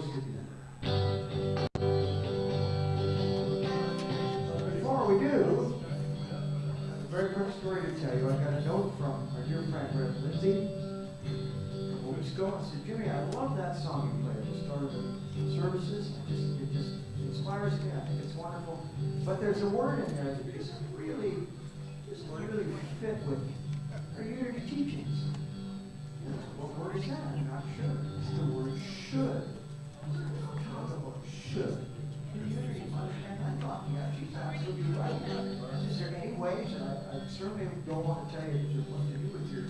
voice together. Before we do, a very quick story to tell you. I got a note from our dear friend, Rev. Lindsay, a couple weeks ago, and said, Jimmy, I love that song you played at the start of the services. It just inspires me. I think it's wonderful. But there's a word in there that just really fit with our unity teachings. What word is that? I'm not sure. It's the word should. Should. I thought, yeah, she's absolutely right. Is there any ways, and I certainly don't want to tell you what to do with your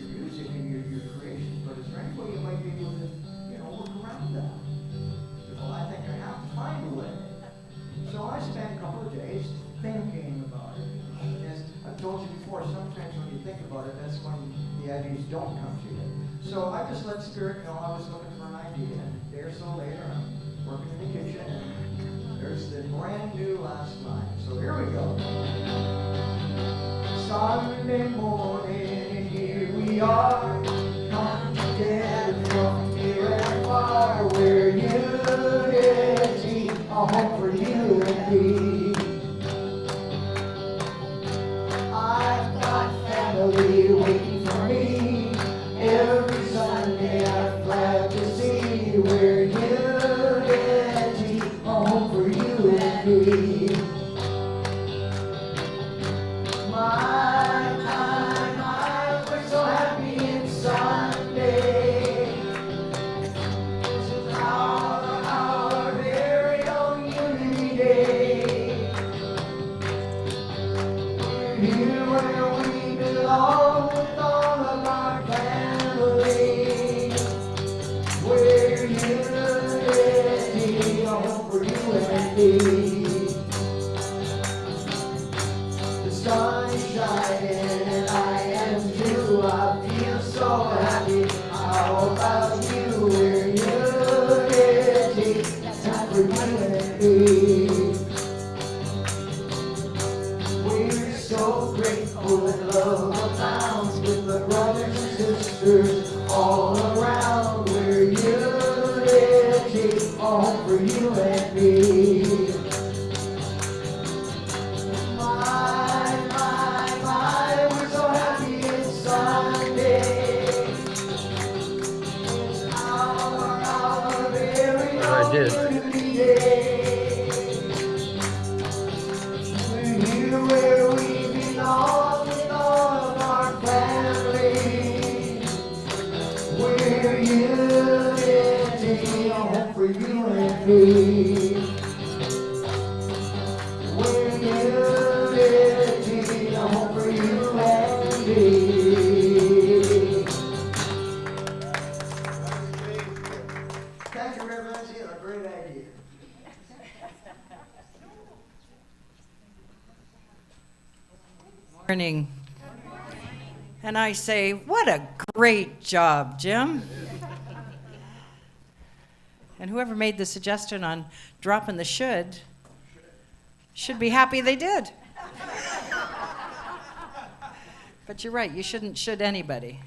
music and your creations, but is there any way you might be able to, work around that? Well, I think I have to find a way. So I spent a couple of days thinking about it. As I've told you before, sometimes when you think about it, that's when the ideas don't come to you. So I just let Spirit know I was looking for an idea, and a day or so later, I'm working in the kitchen, and there's the brand new last line. So here we go. Sunday morning, and here we are, come together from near and far, we're unity, a home for you and me. I've got family waiting for me. Every Sunday I'm glad to see we're unity, a home for you and me. My, we're so happy it's Sunday. This is our very own unity day. We're here where we belong with all of our family. We're unity, a home for you and me. The sun is shining and I am too. I feel so happy. How about you? We're unity, it's time for you and me. We're so grateful and love abounds with the brothers and sisters all around. We're unity, all for you and me. My, we're so happy it's Sunday. It's our very own unity day. We're here where we belong with all of our family. We're unity, a home for you and me. We're unity, a home for you and me. Thank you, Reverend Lindsay. A great idea. Morning. And I say, what a great job, Jim. And whoever made the suggestion on dropping the should be happy they did. But you're right, you shouldn't should anybody.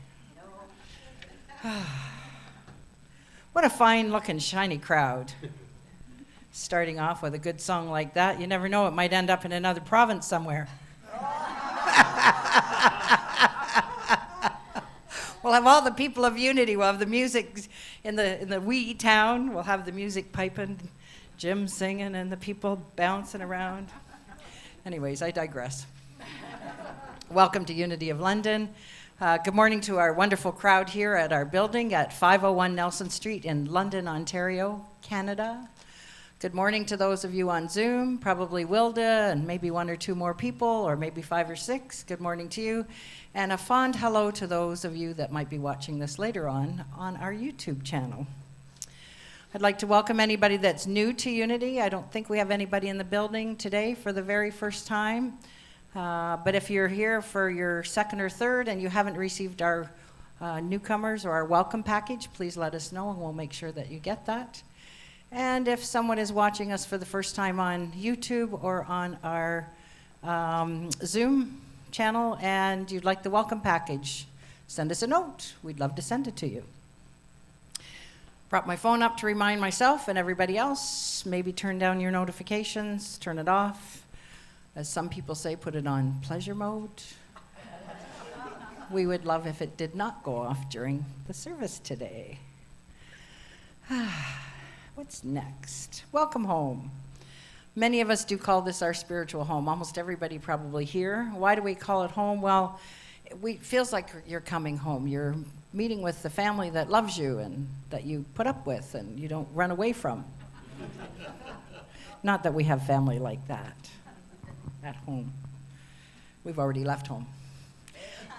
What a fine looking, shiny crowd. Starting off with a good song like that, you never know, it might end up in another province somewhere. We'll have all the people of unity. We'll have the music in the wee town. We'll have the music piping, Jim singing, and the people bouncing around. Anyways, I digress. Welcome to Unity of London. Good morning to our wonderful crowd here at our building at 501 Nelson Street in London, Ontario, Canada. Good morning to those of you on Zoom, probably Wilda and maybe one or two more people, or maybe 5 or 6. Good morning to you. And a fond hello to those of you that might be watching this later on our YouTube channel. I'd like to welcome anybody that's new to Unity. I don't think we have anybody in the building today for the very first time. But if you're here for your second or third and you haven't received our newcomers or our welcome package, please let us know and we'll make sure that you get that. And if someone is watching us for the first time on YouTube or on our Zoom channel and you'd like the welcome package, send us a note. We'd love to send it to you. Brought my phone up to remind myself and everybody else, maybe turn down your notifications, turn it off. As some people say, put it on pleasure mode. We would love if it did not go off during the service today. What's next? Welcome home. Many of us do call this our spiritual home. Almost everybody probably here. Why do we call it home? Well, it feels like you're coming home. You're meeting with the family that loves you and that you put up with and you don't run away from. Not that we have family like that at home. We've already left home.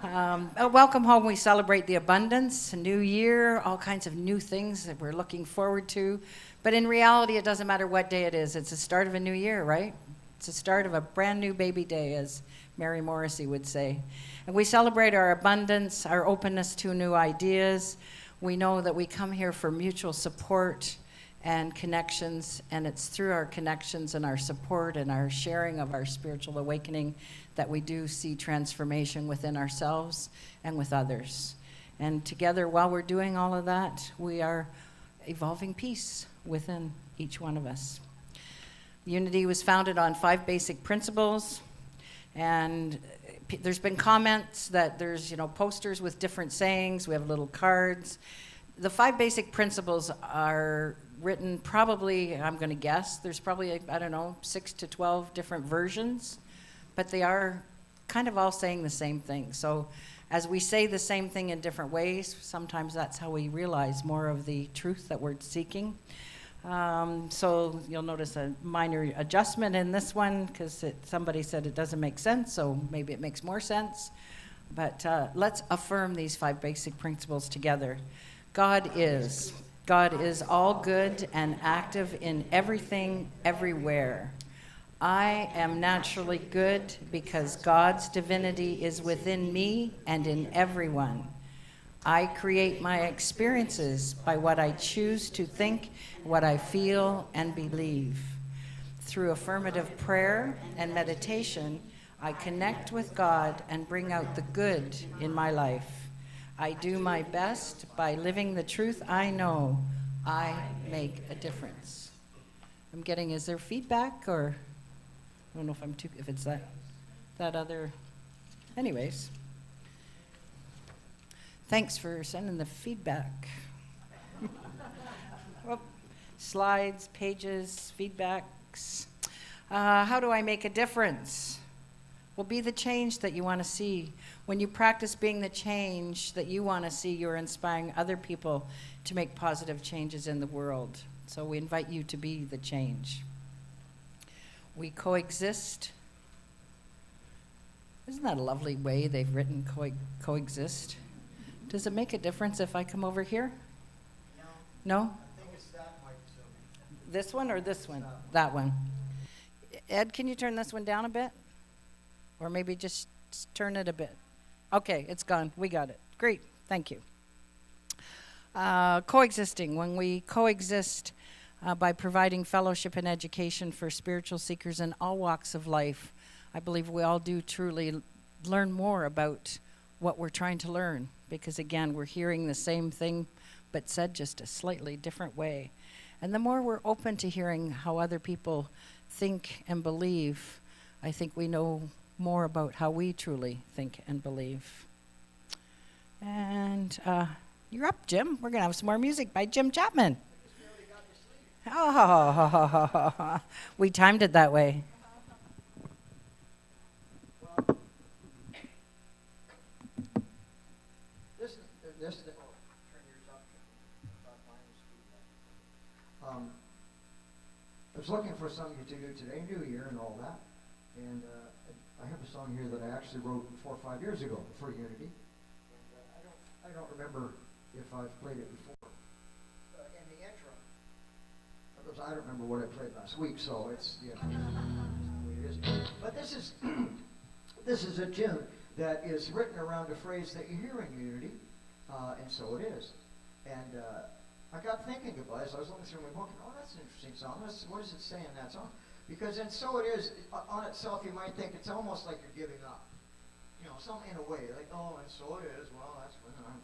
Welcome home. We celebrate the abundance, a new year, all kinds of new things that we're looking forward to. But in reality, it doesn't matter what day it is. It's the start of a new year, right? It's the start of a brand new baby day, as Mary Morrissey would say. And we celebrate our abundance, our openness to new ideas. We know that we come here for mutual support and connections, and it's through our connections and our support and our sharing of our spiritual awakening that we do see transformation within ourselves and with others. And together, while we're doing all of that, we are evolving peace within each one of us. Unity was founded on 5 basic principles, and there's been comments that there's, posters with different sayings. We have little cards. The 5 basic principles are written probably, I'm going to guess, there's probably, 6 to 12 different versions, but they are kind of all saying the same thing. So as we say the same thing in different ways, sometimes that's how we realize more of the truth that we're seeking. So you'll notice a minor adjustment in this one because somebody said it doesn't make sense, so maybe it makes more sense. But let's affirm these 5 basic principles together. God is all good and active in everything, everywhere. I am naturally good because God's divinity is within me and in everyone. I create my experiences by what I choose to think, what I feel and believe. Through affirmative prayer and meditation, I connect with God and bring out the good in my life. I do my best by living the truth I know. I make a difference. I'm getting, is there feedback or, I don't know if it's that other, anyways. Thanks for sending the feedback. Well, slides, pages, feedbacks. How do I make a difference? Well, be the change that you want to see. When you practice being the change that you want to see, you're inspiring other people to make positive changes in the world. So we invite you to be the change. We coexist. Isn't that a lovely way they've written coexist? Does it make a difference if I come over here? No? I think it's that mic, Sylvie. This one or this one? That one. Ed, can you turn this one down a bit? Or maybe just turn it a bit. Okay, it's gone. We got it. Great. Thank you. Coexisting. When we coexist by providing fellowship and education for spiritual seekers in all walks of life, I believe we all do truly learn more about what we're trying to learn. Because again, we're hearing the same thing, but said just a slightly different way. And the more we're open to hearing how other people think and believe, I think we know more about how we truly think and believe. And you're up, Jim. We're going to have some more music by Jim Chapman. Oh, we timed it that way. I was looking for something to do today, New Year and all that, and I have a song here that I actually wrote 4 or 5 years ago for Unity. And I don't remember if I've played it before. In the intro, because I don't remember what I played last week, so it's the way it is. But this is a tune that is written around a phrase that you hear in Unity, and so it is. And I got thinking about it, so I was looking through my book, and that's an interesting song. What does it say in that song? Because and so it is, on itself you might think it's almost like you're giving up. Some in a way, like, oh, and so it is, well, that's when I'm...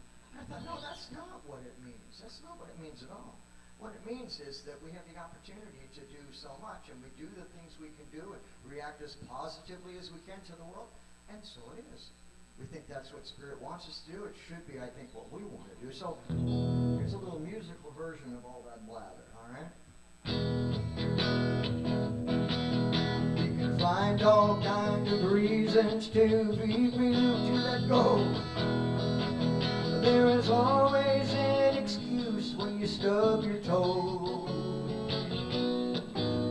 I thought, no, that's not what it means. That's not what it means at all. What it means is that we have the opportunity to do so much, and we do the things we can do and react as positively as we can to the world, and so it is. We think that's what Spirit wants us to do. It should be, I think, what we want to do. So here's a little musical version of all that blather, all right? We can find all kinds of reasons to be moved to let go. But there is always an excuse when you stub your toe.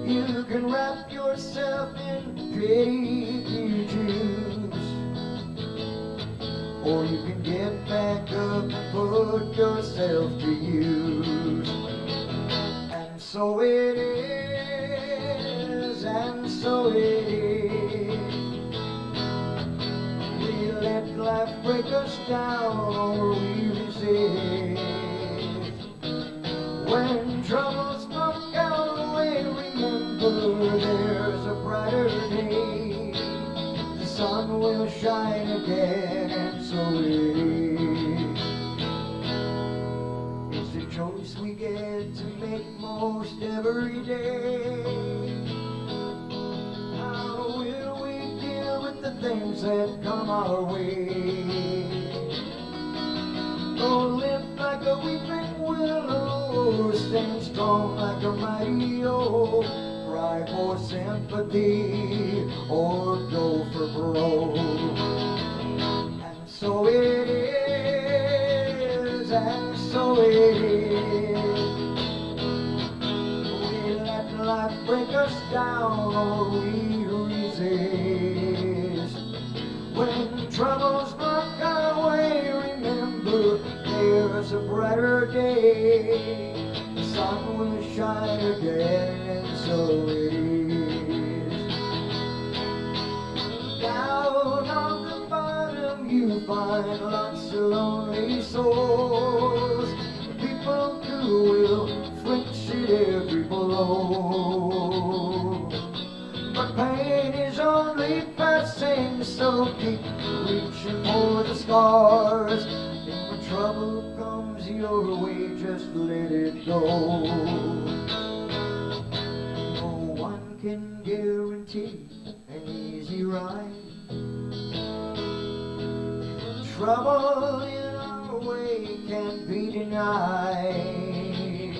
You can wrap yourself in pity juice, or you can get back up and put yourself to use. And so it is, and so it is. We let life break us down, or we resist. When troubles knock our way, remember there's a brighter day. The sun will shine again, and so it is. It's a choice we get to make most every day. How will we deal with the things that come our way? Don't live like a weeping willow, stand strong like a mighty oak. Cry for sympathy or go for broke. And so it is, and so it is. We let life break us down, or we resist. When troubles knock our way, remember there's a brighter day. The sun will shine again, and so it is. Down on the bottom you find lots of lonely souls. People who will flinch at every blow. But pain is only passing, so keep reaching for the stars. When trouble comes your way, just let it go. No one can guarantee an easy ride. Trouble in our way can't be denied.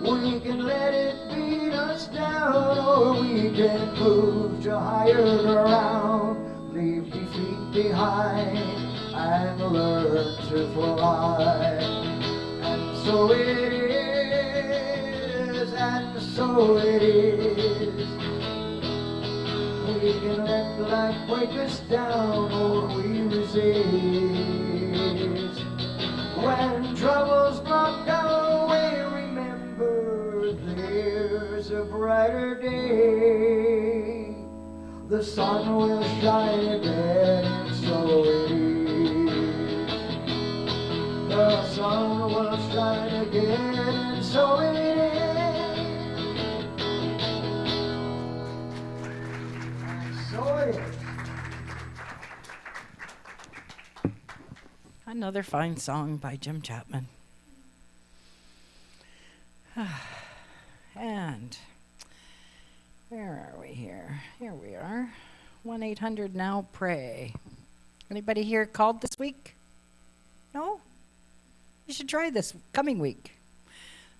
We can let it beat us down, or we can move to higher ground. Leave defeat behind and learn to fly. And so it is, and so it is. We can let life break us down, or we resist. When troubles block our way, remember there's a brighter day. The sun will shine again, and so it is. The sun will shine again, and so it is. And so it is. Another fine song by Jim Chapman. And where are we here? Here we are. 1-800-NOW-PRAY. Anybody here called this week? No? You should try this coming week.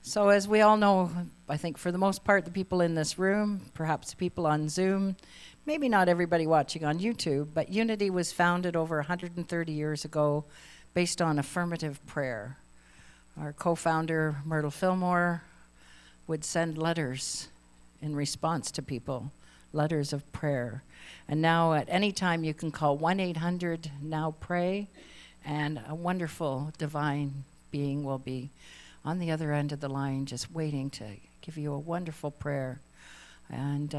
So as we all know, I think for the most part, the people in this room, perhaps the people on Zoom, maybe not everybody watching on YouTube, but Unity was founded over 130 years ago based on affirmative prayer. Our co-founder, Myrtle Fillmore, would send letters in response to people, letters of prayer. And now at any time you can call 1-800-NOW-PRAY, and a wonderful divine being will be on the other end of the line just waiting to give you a wonderful prayer. And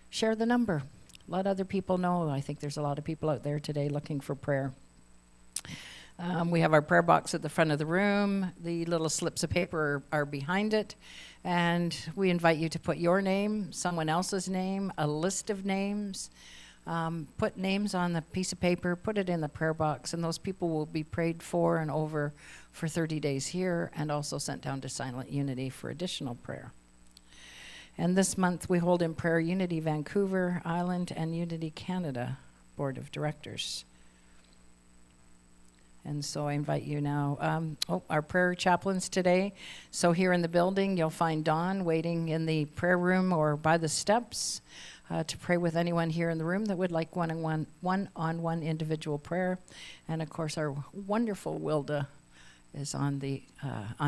share the number. Let other people know. I think there's a lot of people out there today looking for prayer. We have our prayer box at the front of the room. The little slips of paper are behind it. And we invite you to put your name, someone else's name, a list of names, Put names on the piece of paper, put it in the prayer box, and those people will be prayed for and over for 30 days here, and also sent down to Silent Unity for additional prayer. And this month we hold in prayer Unity Vancouver Island and Unity Canada Board of Directors. And so I invite you now. Our prayer chaplains today. So here in the building, you'll find Dawn waiting in the prayer room or by the steps to pray with anyone here in the room that would like one-on-one individual prayer. And of course, our wonderful Wilda is on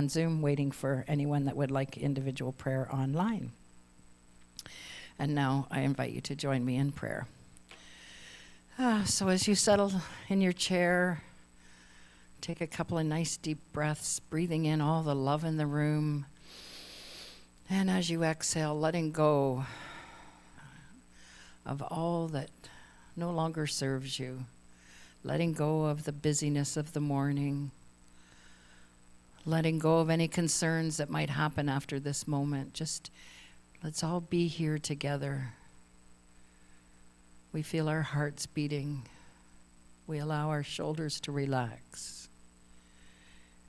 Zoom waiting for anyone that would like individual prayer online. And now I invite you to join me in prayer. So as you settle in your chair, take a couple of nice deep breaths, breathing in all the love in the room. And as you exhale, letting go of all that no longer serves you. Letting go of the busyness of the morning. Letting go of any concerns that might happen after this moment. Just let's all be here together. We feel our hearts beating. We allow our shoulders to relax.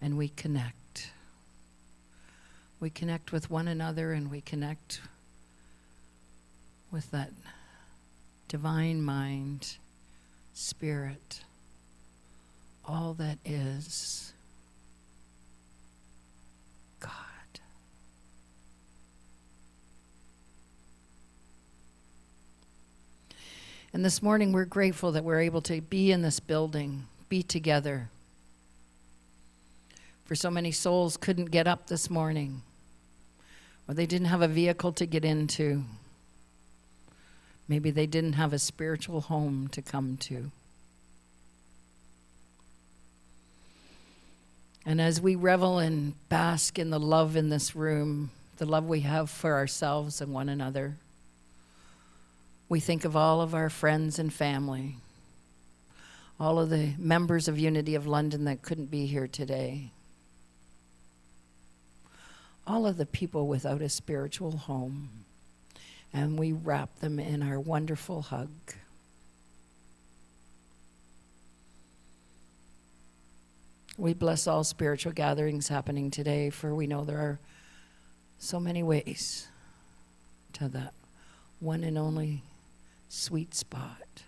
And we connect. We connect with one another, and we connect with that divine mind, spirit, all that is God. And this morning we're grateful that we're able to be in this building, be together. For so many souls couldn't get up this morning, or they didn't have a vehicle to get into. Maybe they didn't have a spiritual home to come to. And as we revel and bask in the love in this room, the love we have for ourselves and one another, we think of all of our friends and family, all of the members of Unity of London that couldn't be here today, all of the people without a spiritual home, and we wrap them in our wonderful hug. We bless all spiritual gatherings happening today, for we know there are so many ways to that one and only sweet spot.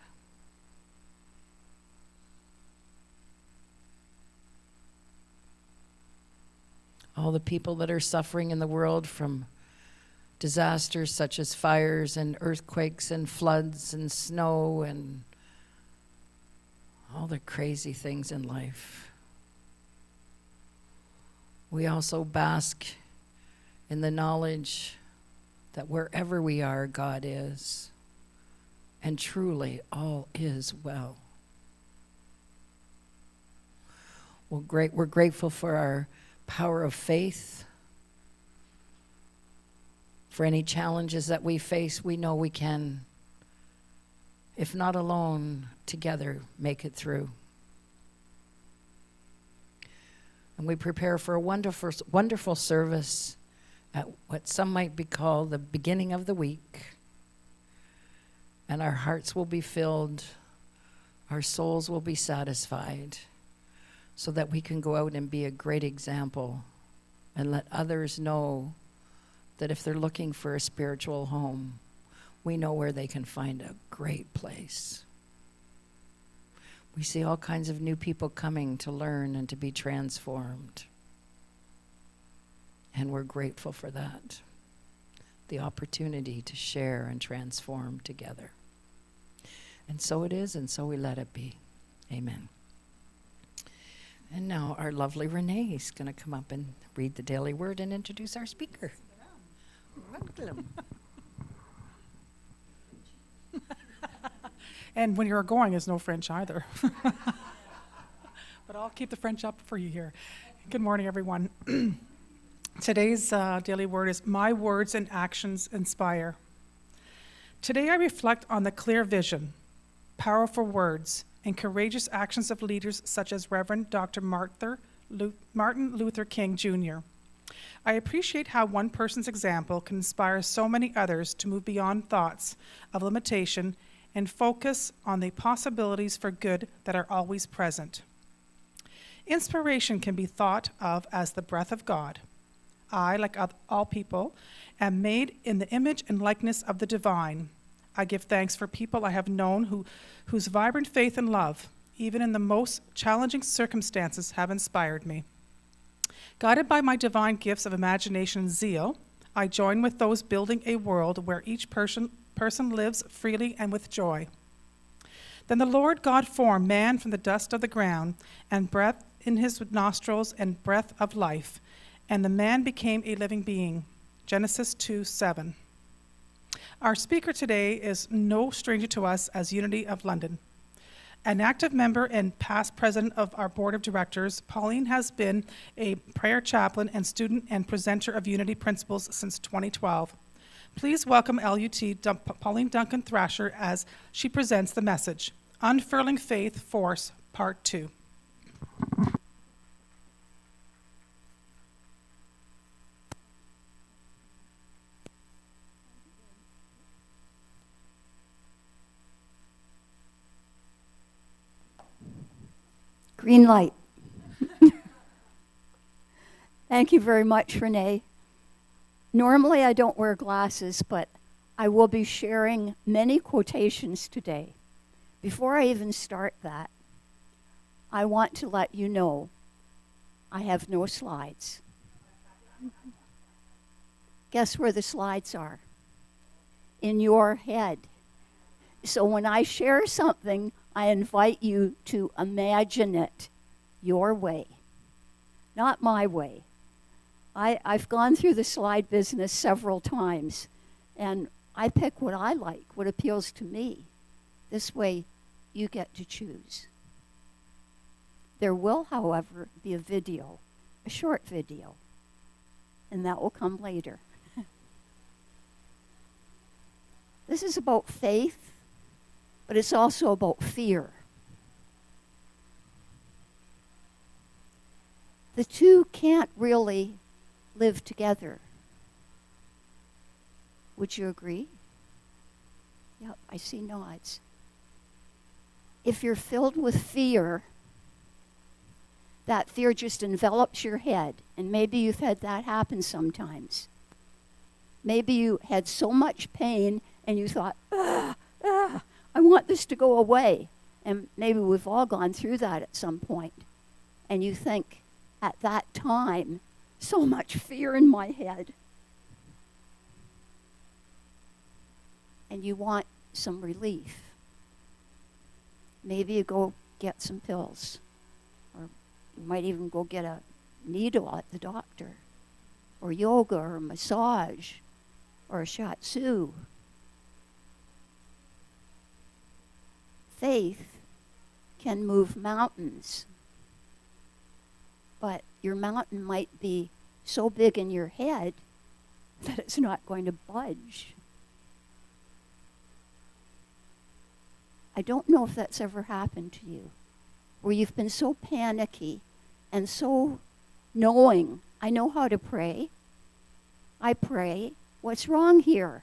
All the people that are suffering in the world from disasters such as fires and earthquakes and floods and snow and all the crazy things in life. We also bask in the knowledge that wherever we are, God is, and truly all is well. We're grateful for our power of faith. For any challenges that we face, we know we can, if not alone, together make it through. And we prepare for a wonderful, wonderful service at what some might be called the beginning of the week. And our hearts will be filled, our souls will be satisfied, so that we can go out and be a great example and let others know that if they're looking for a spiritual home, we know where they can find a great place. We see all kinds of new people coming to learn and to be transformed. And we're grateful for that, the opportunity to share and transform together. And so it is, and so we let it be. Amen. And now our lovely Renee is going to come up and read the daily word and introduce our speaker. Welcome. And when you're going, there's no French either. But I'll keep the French up for you here. Good morning, everyone. Today's daily word is, my words and actions inspire. Today I reflect on the clear vision, powerful words, and courageous actions of leaders such as Reverend Dr. Martin Luther King Jr. I appreciate how one person's example can inspire so many others to move beyond thoughts of limitation and focus on the possibilities for good that are always present. Inspiration can be thought of as the breath of God. I, like all people, am made in the image and likeness of the divine. I give thanks for people I have known whose vibrant faith and love, even in the most challenging circumstances, have inspired me. Guided by my divine gifts of imagination and zeal, I join with those building a world where each person lives freely and with joy. Then the Lord God formed man from the dust of the ground, and breath in his nostrils and breath of life, and the man became a living being. Genesis 2:7. Our speaker today is no stranger to us as Unity of London. An active member and past president of our board of directors, Pauline has been a prayer chaplain and student and presenter of Unity principles since 2012. Please welcome LUT Pauline Duncan-Thrasher as she presents the message, Unfurling Faith Force, Part 2. Green light. Thank you very much, Renee. Normally I don't wear glasses, but I will be sharing many quotations today. Before I even start that, I want to let you know I have no slides. Guess where the slides are? In your head. So when I share something, I invite you to imagine it your way, not my way. I've gone through the slide business several times, and I pick what I like, what appeals to me. This way, you get to choose. There will, however, be a video, a short video, and that will come later. This is about faith, but it's also about fear. The two can't really live together. Would you agree? Yep, I see nods. If you're filled with fear, that fear just envelops your head, and maybe you've had that happen sometimes. Maybe you had so much pain and you thought, I want this to go away. And maybe we've all gone through that at some point. And you think, at that time, so much fear in my head. And you want some relief. Maybe you go get some pills. Or you might even go get a needle at the doctor. Or yoga, or a massage, or a shiatsu. Faith can move mountains. But your mountain might be so big in your head that it's not going to budge. I don't know if that's ever happened to you, where you've been so panicky and so knowing, I know how to pray. I pray. What's wrong here?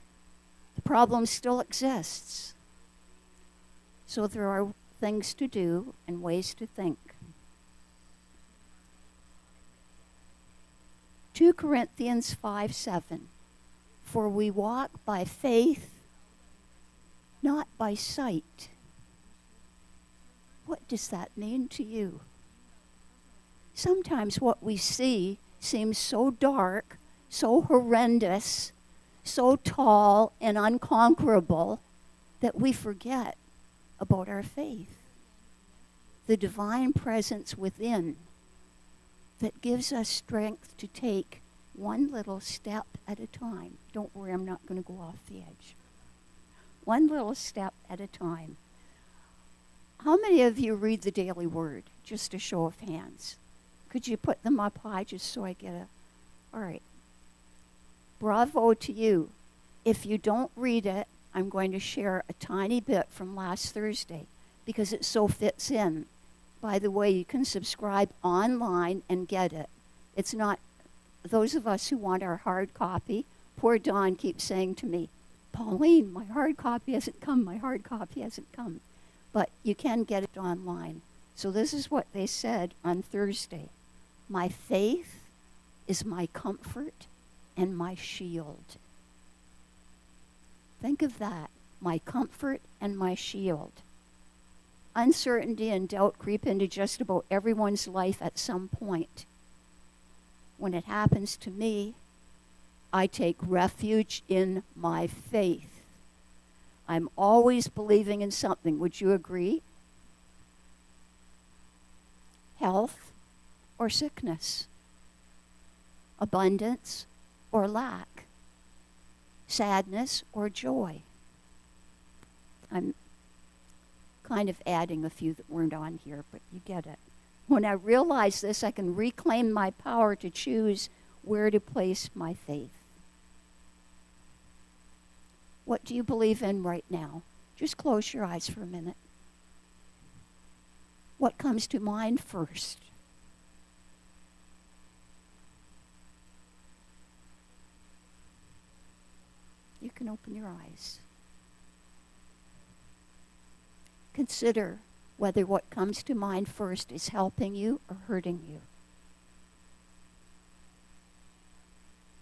The problem still exists. So there are things to do and ways to think. 2 Corinthians 5:7. For we walk by faith, not by sight. What does that mean to you? Sometimes what we see seems so dark, so horrendous, so tall and unconquerable that we forget about our faith. The divine presence within that gives us strength to take one little step at a time. Don't worry, I'm not going to go off the edge. One little step at a time. How many of you read the Daily Word? Just a show of hands. Could you put them up high just so I get a... All right. Bravo to you. If you don't read it, I'm going to share a tiny bit from last Thursday because it so fits in. By the way, you can subscribe online and get it. It's not, those of us who want our hard copy, poor Dawn keeps saying to me, Pauline, my hard copy hasn't come, my hard copy hasn't come. But you can get it online. So this is what they said on Thursday. My faith is my comfort and my shield. Think of that, my comfort and my shield. Uncertainty and doubt creep into just about everyone's life at some point. When it happens to me, I take refuge in my faith. I'm always believing in something. Would you agree? Health or sickness, abundance or lack, sadness or joy. I'm kind of adding a few that weren't on here, but you get it. When I realize this, I can reclaim my power to choose where to place my faith. What do you believe in right now? Just close your eyes for a minute. What comes to mind first? You can open your eyes. Consider whether what comes to mind first is helping you or hurting you.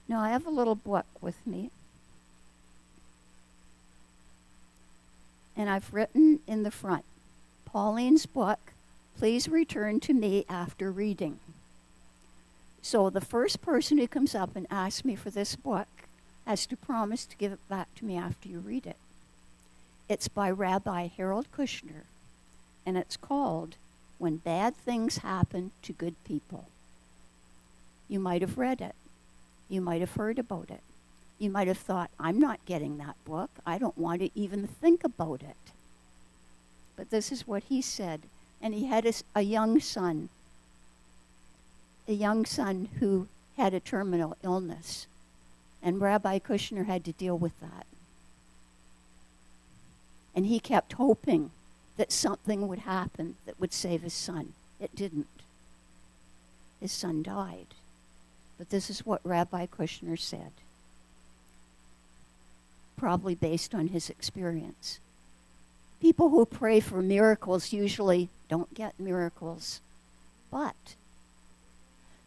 Now, I have a little book with me, and I've written in the front, Pauline's book, please return to me after reading. So the first person who comes up and asks me for this book has to promise to give it back to me after you read it. It's by Rabbi Harold Kushner, and it's called When Bad Things Happen to Good People. You might have read it. You might have heard about it. You might have thought, I'm not getting that book. I don't want to even think about it. But this is what he said. And he had a young son who had a terminal illness. And Rabbi Kushner had to deal with that. And he kept hoping that something would happen that would save his son. It didn't. His son died. But this is what Rabbi Kushner said, probably based on his experience. People who pray for miracles usually don't get miracles. But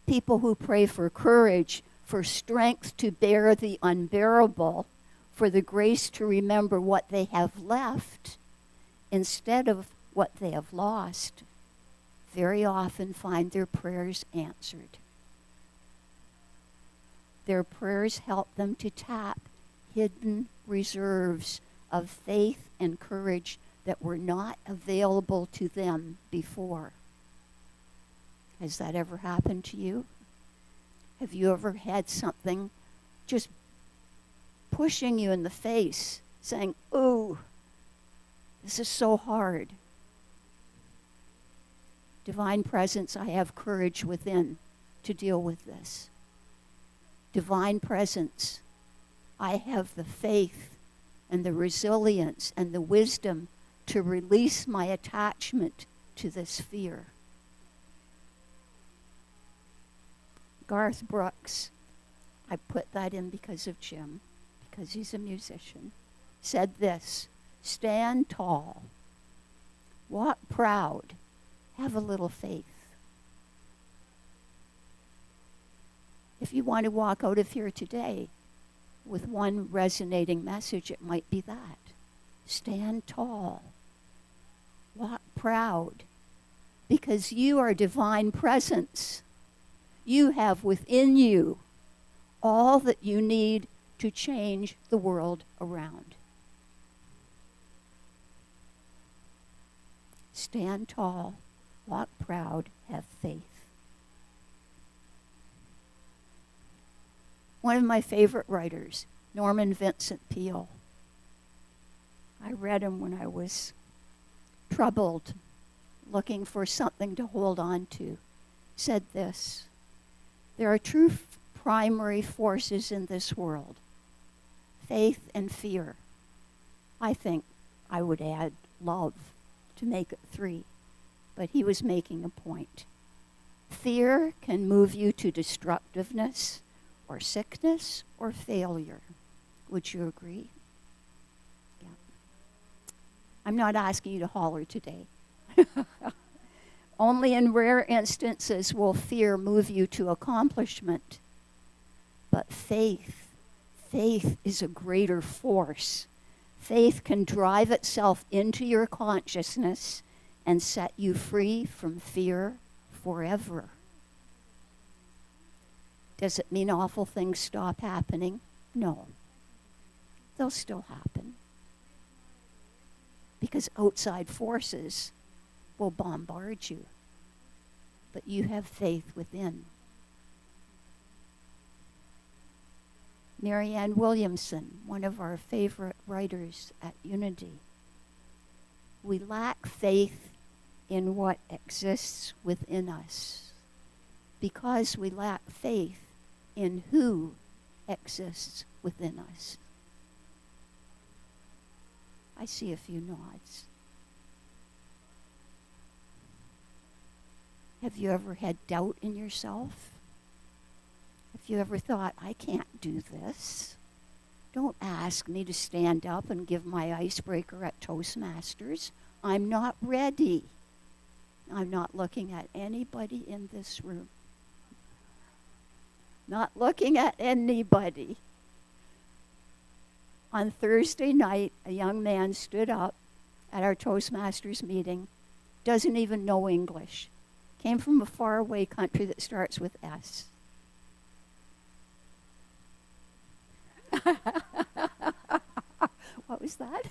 people who pray for courage, for strength to bear the unbearable, for the grace to remember what they have left instead of what they have lost, very often find their prayers answered. Their prayers help them to tap hidden reserves of faith and courage that were not available to them before. Has that ever happened to you? Have you ever had something just pushing you in the face, saying, "Ooh, this is so hard"? Divine presence, I have courage within to deal with this. Divine presence, I have the faith and the resilience and the wisdom to release my attachment to this fear. Garth Brooks, I put that in because of Jim, because he's a musician, said this: stand tall, walk proud, have a little faith. If you want to walk out of here today with one resonating message, it might be that. Stand tall, walk proud, because you are divine presence. You have within you all that you need to change the world around. Stand tall, walk proud, have faith. One of my favorite writers, Norman Vincent Peale. I read him when I was troubled, looking for something to hold on to. Said this: there are two primary forces in this world, faith and fear. I think I would add love to make it 3, but he was making a point. Fear can move you to destructiveness or sickness or failure. Would you agree? I'm not asking you to holler today. Only in rare instances will fear move you to accomplishment. But faith is a greater force. Faith can drive itself into your consciousness and set you free from fear forever. Does it mean awful things stop happening? No. They'll still happen. Because outside forces will bombard you. But you have faith within. Marianne Williamson, one of our favorite writers at Unity. We lack faith in what exists within us because we lack faith in who exists within us. I see a few nods. Have you ever had doubt in yourself? Have you ever thought, I can't do this? Don't ask me to stand up and give my icebreaker at Toastmasters. I'm not ready. I'm not looking at anybody in this room. Not looking at anybody. On Thursday night, a young man stood up at our Toastmasters meeting, doesn't even know English, came from a faraway country that starts with S. What was that?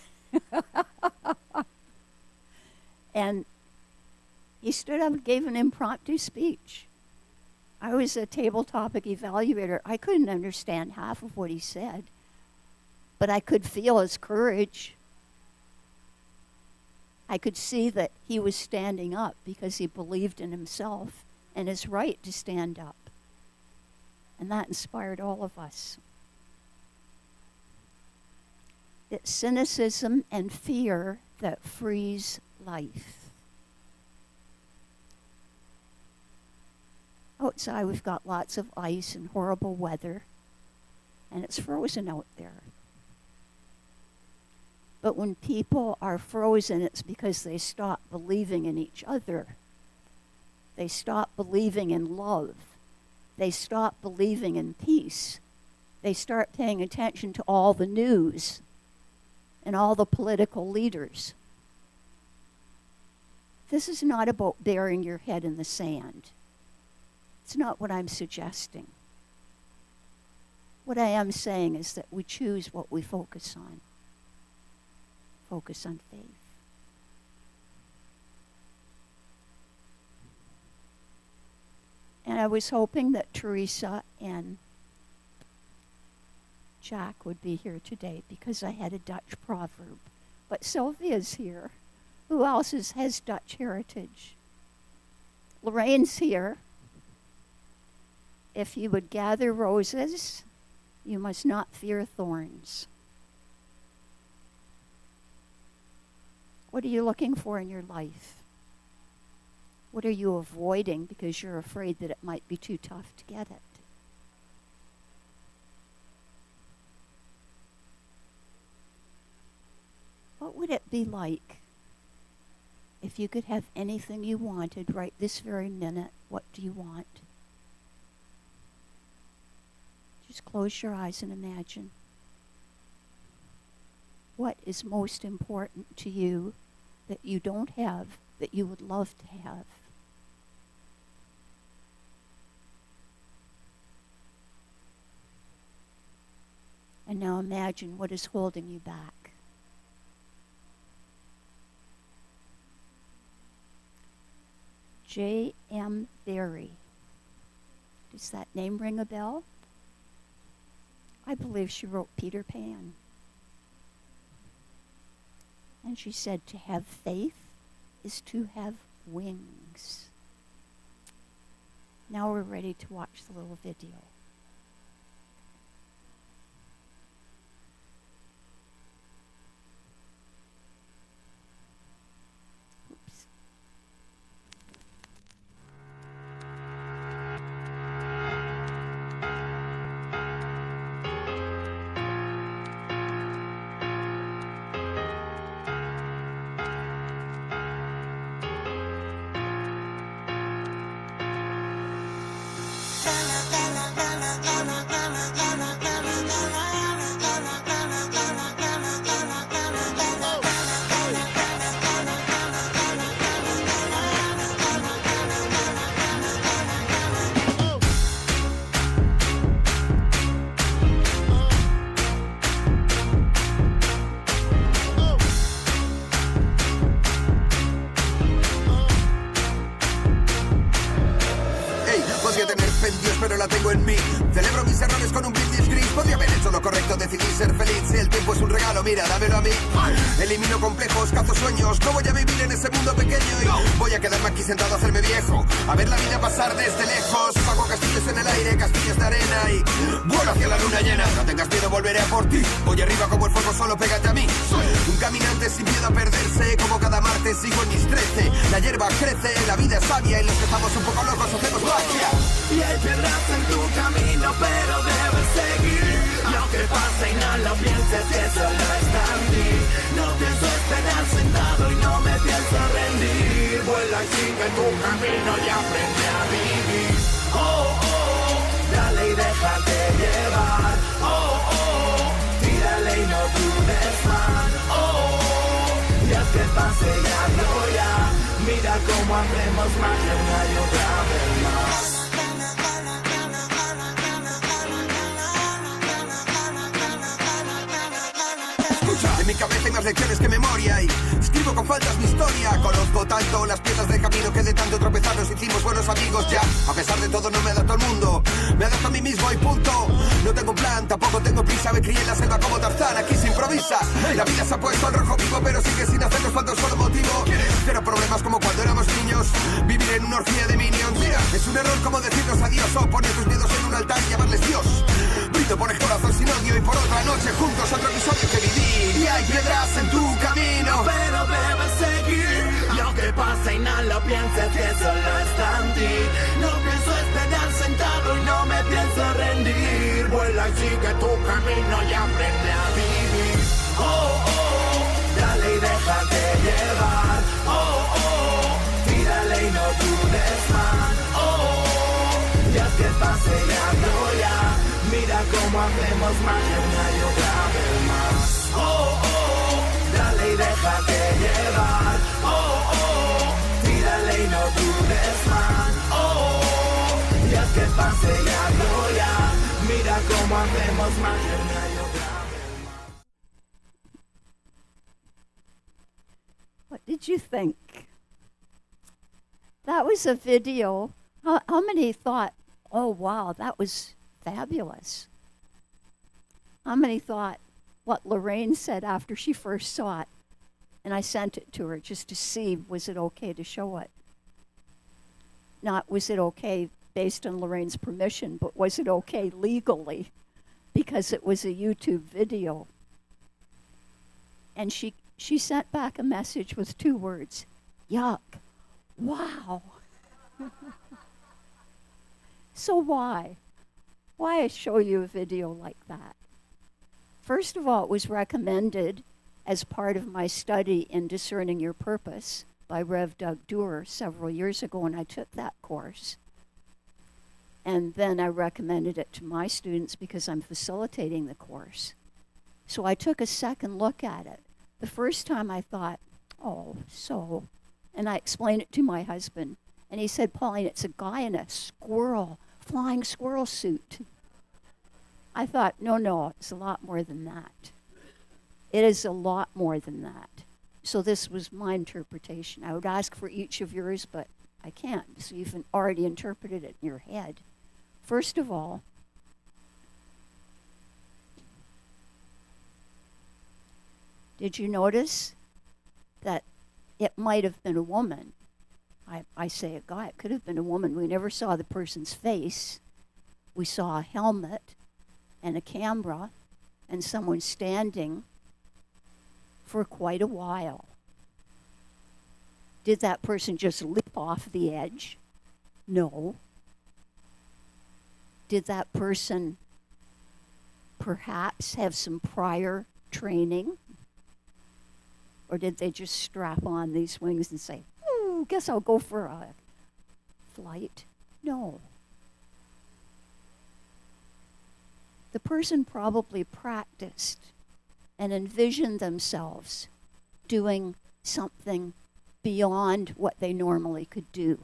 And he stood up and gave an impromptu speech. I was a table topic evaluator. I couldn't understand half of what he said, but I could feel his courage. I could see that he was standing up because he believed in himself and his right to stand up. And that inspired all of us. It's cynicism and fear that frees life. Outside we've got lots of ice and horrible weather, and it's frozen out there. But when people are frozen, it's because they stop believing in each other. They stop believing in love. They stop believing in peace. They start paying attention to all the news and all the political leaders. This is not about burying your head in the sand. It's not what I'm suggesting. What I am saying is that we choose what we focus on. Focus on faith. And I was hoping that Teresa and Jack would be here today because I had a Dutch proverb. But Sylvia's here. Who else has Dutch heritage? Lorraine's here. If you would gather roses, you must not fear thorns. What are you looking for in your life? What are you avoiding because you're afraid that it might be too tough to get it? What would it be like if you could have anything you wanted right this very minute? What do you want? Just close your eyes and imagine. What is most important to you that you don't have, that you would love to have? And now imagine what is holding you back. J.M. Barrie. Does that name ring a bell? I believe she wrote Peter Pan. And she said to have faith is to have wings. Now we're ready to watch the little video. Oops. Podría tener fe en Dios, pero la tengo en mí. Celebro mis errores con un brindis gris. Podría haber hecho lo correcto, decidí ser feliz. Si el tiempo es un regalo, mira, dámelo a mí. Elimino complejos, cazo sueños. No voy a vivir en ese mundo pequeño y voy a quedarme aquí sentado a hacerme viejo, a ver la vida pasar desde lejos. Hago castillos en el aire, castillos de arena y vuelo hacia la luna llena. No tengas miedo, volveré a por ti. Voy arriba como el fuego, solo pégate a mí. Soy un caminante sin miedo a perderse. Como cada martes sigo en mis 13. La hierba crece, la vida es sabia y los que estamos un poco locos hacemos magia. Y hay piedras en tu camino, pero debes seguir. Lo que pasa y no lo pienses, que solo está en ti. No pienso esperar sentado y no me pienso rendir. Vuela y sigue tu camino y aprende a vivir. Oh, oh, dale y déjate llevar. Oh, oh, tírale y no dudes más. Oh, y haz que pase ya, ya. Mira cómo hacemos magia una y otra vez más. En mi cabeza hay más lecciones que memoria y escribo con faltas mi historia. Conozco tanto las piezas del camino que de tanto tropezar nos hicimos buenos amigos ya. A pesar de todo no me adapto al mundo, me adapto a mí mismo y punto. No tengo un plan, tampoco tengo prisa. Me crié en la selva como Tarzán, aquí se improvisa. La vida se ha puesto al rojo vivo, pero sigue sin hacernos falta un solo motivo. Cero problemas como cuando éramos niños, vivir en una orgía de minions. Mira, es un error como decirnos adiós o poner tus miedos en un altar y llamarles Dios. Brindo por el corazón sin odio y por otra noche juntos otro episodio que vivir. Y hay piedras en tu camino, pero debes seguir. Lo que pasa y no lo pienses, que solo está en ti. No pienso esperar sentado y no me pienso rendir. Vuela y sigue tu camino y aprende a vivir. Oh, oh, dale y déjate llevar. Oh, oh, tírale y no dudes más. Oh, y haz que pase ya, ya. Mira cómo hacemos magia una y otra vez más. Oh, oh, dale y déjate llevar. Oh, oh, tírale y no dudes más. Oh, y haz que pase ya, ya. Mira cómo hacemos magia una y otra vez más. What did you think? That was a video. How many thought, oh wow, that was fabulous? How many thought what Lorraine said after she first saw it? And I sent it to her just to see, was it okay to show it? Not was it okay based on Lorraine's permission, but was it okay legally? Because it was a YouTube video. And she sent back a message with 2 words, yuck, wow. So why? Why show you a video like that? First of all, it was recommended as part of my study in Discerning Your Purpose by Rev. Doug Duer several years ago when I took that course. And then I recommended it to my students because I'm facilitating the course. So I took a second look at it. The first time I thought, oh, so, and I explained it to my husband. And he said, Pauline, it's a guy in a flying squirrel suit. I thought, no, it's a lot more than that. It is a lot more than that. So this was my interpretation. I would ask for each of yours, but I can't. So you've already interpreted it in your head. First of all, did you notice that it might have been a woman? I say a guy, it could have been a woman. We never saw the person's face. We saw a helmet and a camera and someone standing for quite a while. Did that person just leap off the edge? No. Did that person perhaps have some prior training? Or did they just strap on these wings and say, guess I'll go for a flight? No. the person probably practiced and envisioned themselves doing something beyond what they normally could do.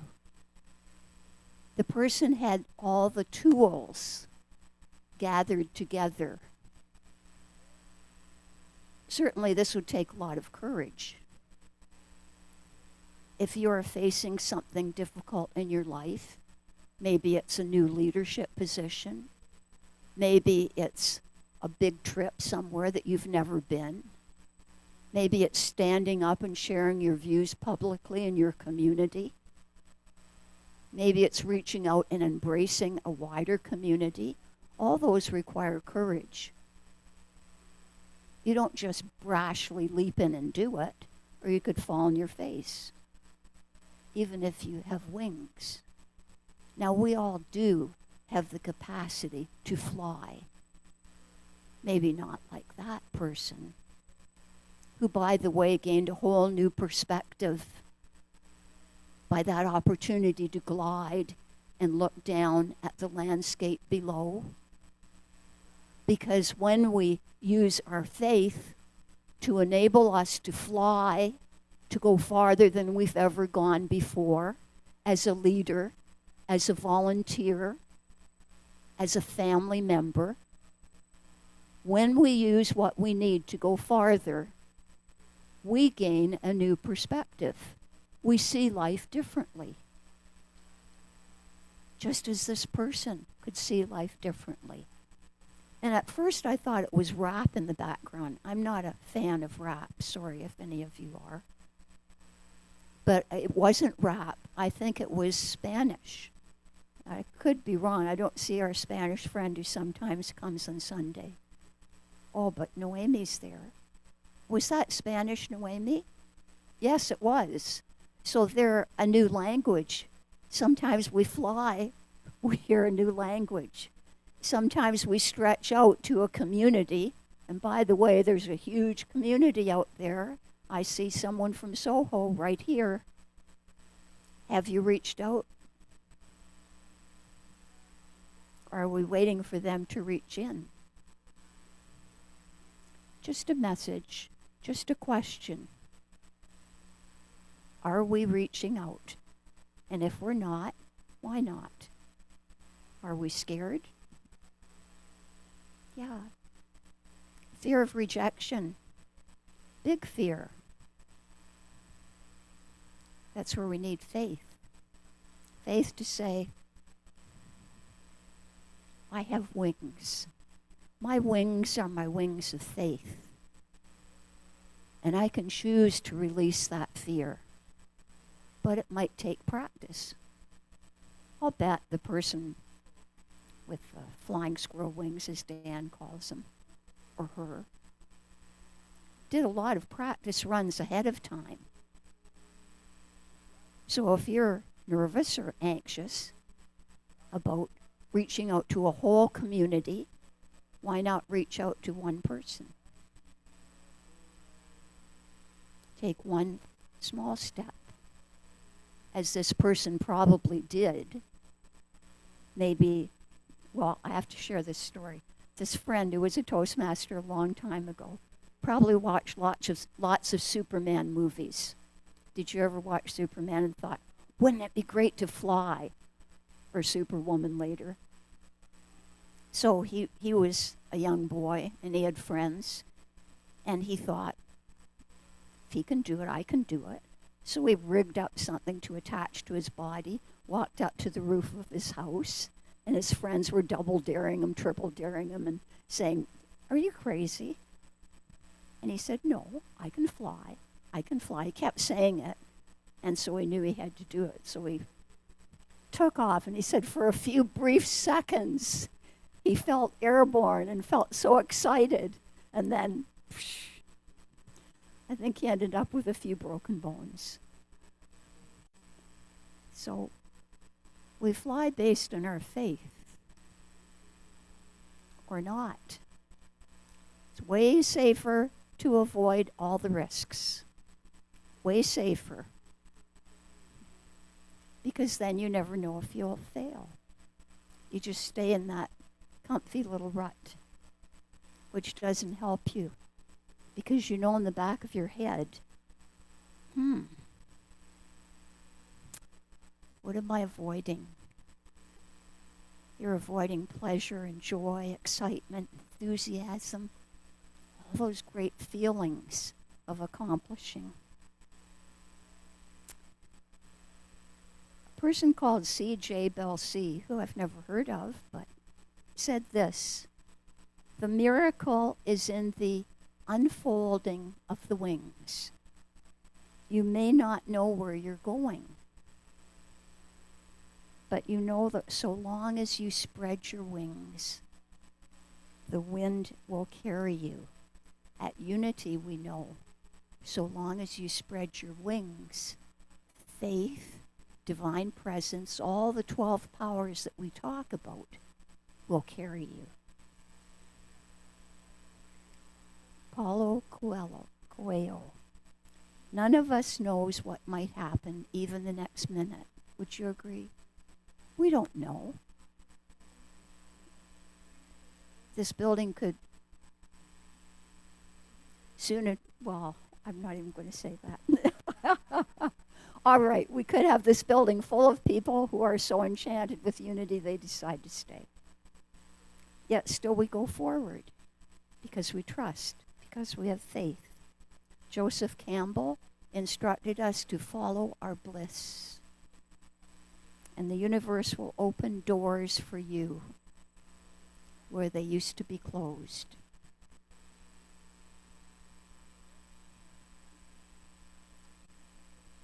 The person had all the tools gathered together. Certainly, this would take a lot of courage. If you're facing something difficult in your life, maybe it's a new leadership position, maybe it's a big trip somewhere that you've never been, maybe it's standing up and sharing your views publicly in your community, maybe it's reaching out and embracing a wider community. All those require courage. You don't just brashly leap in and do it, or you could fall on your face, even if you have wings. Now, we all do have the capacity to fly. Maybe not like that person, who, by the way, gained a whole new perspective by that opportunity to glide and look down at the landscape below. Because when we use our faith to enable us to fly, to go farther than we've ever gone before, as a leader, as a volunteer, as a family member, when we use what we need to go farther, we gain a new perspective. We see life differently. Just as this person could see life differently. And at first I thought it was rap in the background. I'm not a fan of rap, sorry if any of you are. But it wasn't rap. I think it was Spanish. I could be wrong. I don't see our Spanish friend who sometimes comes on Sunday. Oh, but Noemi's there. Was that Spanish, Noemi? Yes, it was. So they're a new language. Sometimes we fly, we hear a new language. Sometimes we stretch out to a community. And by the way, there's a huge community out there. I see someone from Soho right here. Have you reached out? Or are we waiting for them to reach in? Just a message, just a question. Are we reaching out? And if we're not, why not? Are we scared? Yeah. Fear of rejection. Big fear. That's where we need faith. Faith to say, I have wings. My wings are my wings of faith. And I can choose to release that fear. But it might take practice. I'll bet the person with flying squirrel wings, as Dan calls them, or her, did a lot of practice runs ahead of time. So if you're nervous or anxious about reaching out to a whole community, why not reach out to one person? Take one small step, as this person probably did. Maybe, well, I have to share this story. This friend who was a Toastmaster a long time ago probably watched lots of Superman movies. Did you ever watch Superman and thought, wouldn't it be great to fly? Or Superwoman later. So he was a young boy and he had friends, and he thought, if he can do it, I can do it. So he rigged up something to attach to his body, walked up to the roof of his house, and his friends were double daring him, triple daring him, and saying, are you crazy? And he said, no, I can fly. I can fly. He kept saying it, and so he knew he had to do it. So he took off, and he said for a few brief seconds, he felt airborne and felt so excited. And then, I think he ended up with a few broken bones. So we fly based on our faith, or not. It's way safer to avoid all the risks. Way safer. Because then you never know if you'll fail. You just stay in that comfy little rut. which doesn't help you because you know in the back of your head, what am I avoiding? You're avoiding pleasure and joy, excitement, enthusiasm, all those great feelings of accomplishing. A person called C.J. Belsey, who I've never heard of, but said this: the miracle is in the unfolding of the wings. You may not know where you're going, but you know that so long as you spread your wings, the wind will carry you. At Unity, we know, so long as you spread your wings, faith, divine presence, all the 12 powers that we talk about will carry you. Paulo Coelho. None of us knows what might happen even the next minute. Would you agree? We don't know. This building could sooner, well, I'm not even going to say that. All right, we could have this building full of people who are so enchanted with Unity they decide to stay. Yet still we go forward because we trust, because we have faith. Joseph Campbell instructed us to follow our bliss. And the universe will open doors for you where they used to be closed.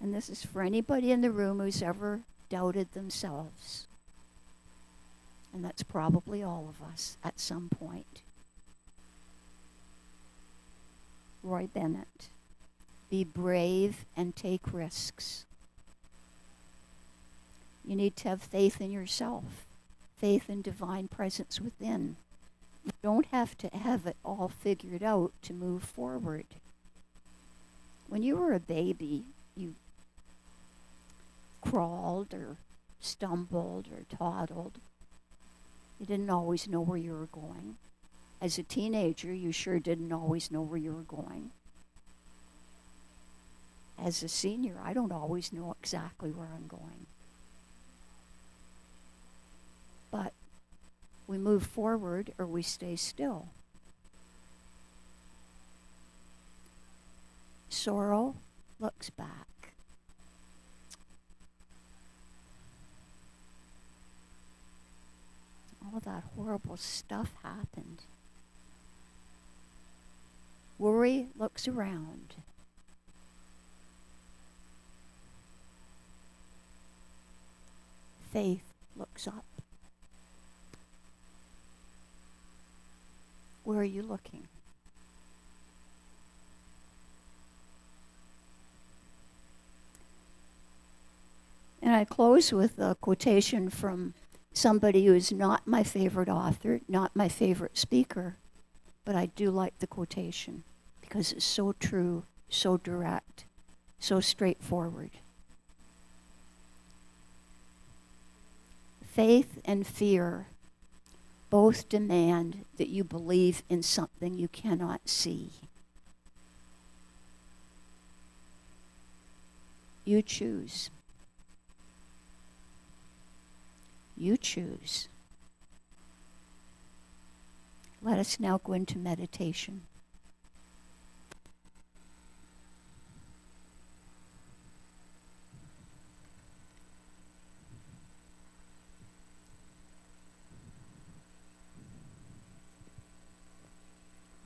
And this is for anybody in the room who's ever doubted themselves. And that's probably all of us at some point. Roy Bennett. Be brave and take risks. You need to have faith in yourself, faith in divine presence within. You don't have to have it all figured out to move forward. When you were a baby, you crawled or stumbled or toddled. You didn't always know where you were going. As a teenager, you sure didn't always know where you were going. As a senior, I don't always know exactly where I'm going. But we move forward or we stay still. Sorrow looks back. All that horrible stuff happened. Worry looks around. Faith looks up. Where are you looking? And I close with a quotation from somebody who is not my favorite author, not my favorite speaker, but I do like the quotation because it's so true, so direct, so straightforward. Faith and fear both demand that you believe in something you cannot see. You choose. You choose. Let us now go into meditation.